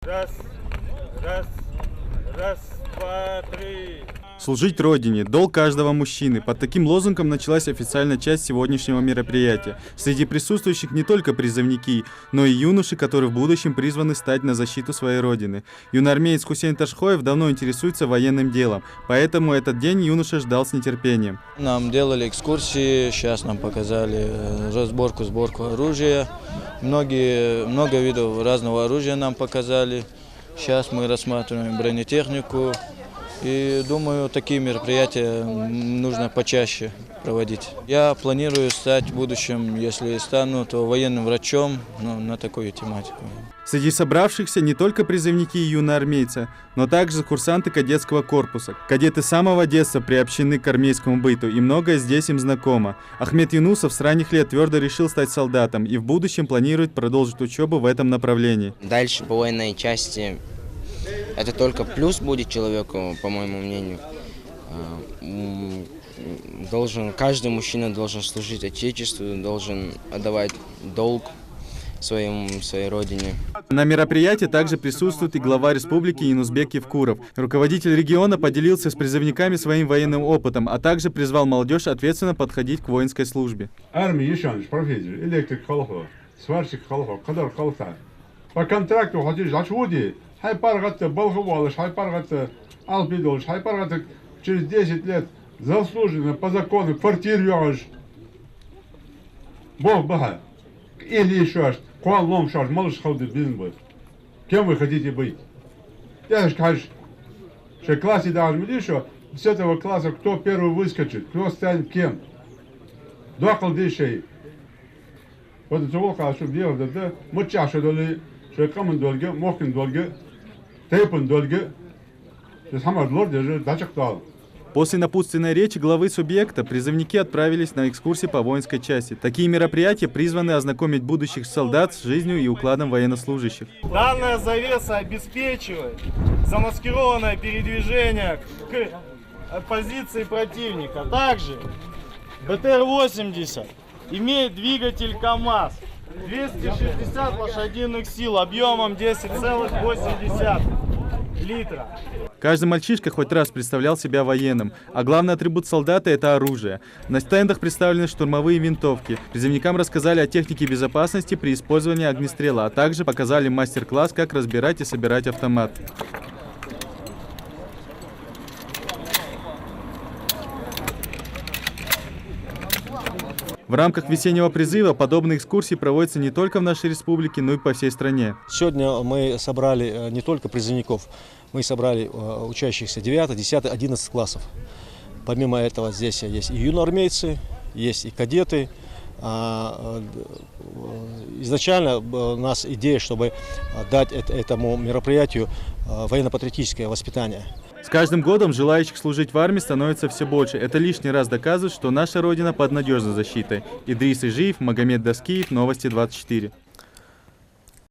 Раз, раз, раз, два, три. Служить Родине – долг каждого мужчины. Под таким лозунгом началась официальная часть сегодняшнего мероприятия. Среди присутствующих не только призывники, но и юноши, которые в будущем призваны стать на защиту своей Родины. Юноармеец Хусейн Ташхоев давно интересуется военным делом, поэтому этот день юноша ждал с нетерпением. Нам делали экскурсии, сейчас нам показали сборку оружия. Много видов разного оружия нам показали. Сейчас мы рассматриваем бронетехнику. И думаю, такие мероприятия нужно почаще проводить. Я планирую стать в будущем, если стану, то военным врачом, на такую тематику. Среди собравшихся не только призывники и юноармейцы, но также курсанты кадетского корпуса. Кадеты с самого детства приобщены к армейскому быту, и многое здесь им знакомо. Ахмед Юнусов с ранних лет твердо решил стать солдатом и в будущем планирует продолжить учебу в этом направлении. Дальше по военной части это только плюс будет человеку, по моему мнению. Каждый мужчина должен служить Отечеству, должен отдавать долг своей родине. На мероприятии также присутствует и глава республики Юнусбек Евкуров. Руководитель региона поделился с призывниками своим военным опытом, а также призвал молодежь ответственно подходить к воинской службе. По контракту хайпаргаты Болгувалыш, хайпаргаты Алпидолыш, хайпаргаты через 10 лет заслуженно по закону квартиру Бог бага. Или еще Куалом шаш, малыш ходы бизнес. Кем вы хотите быть? Я же скажу, что в классе должен быть еще с этого класса кто первый выскочит, кто станет кем. Два колдышей. Вот это волка, чтобы делать это, мы чаще доли, что камен долго, мокин долго. После напутственной речи главы субъекта призывники отправились на экскурсии по воинской части. Такие мероприятия призваны ознакомить будущих солдат с жизнью и укладом военнослужащих. Данная завеса обеспечивает замаскированное передвижение к позиции противника. Также БТР-80 имеет двигатель КАМАЗ. 260 лошадиных сил объемом 10,8 литра. Каждый мальчишка хоть раз представлял себя военным, а главный атрибут солдата – это оружие. На стендах представлены штурмовые винтовки. Призывникам рассказали о технике безопасности при использовании огнестрела, а также показали мастер-класс, как разбирать и собирать автомат. В рамках весеннего призыва подобные экскурсии проводятся не только в нашей республике, но и по всей стране. Сегодня мы собрали не только призывников, мы собрали учащихся 9, 10, 11 классов. Помимо этого здесь есть и юноармейцы, есть и кадеты. Изначально у нас идея, чтобы дать этому мероприятию военно-патриотическое воспитание. С каждым годом желающих служить в армии становится все больше. Это лишний раз доказывает, что наша Родина под надежной защитой. Идрис Ижиев, Магомед Даскиев, Новости 24.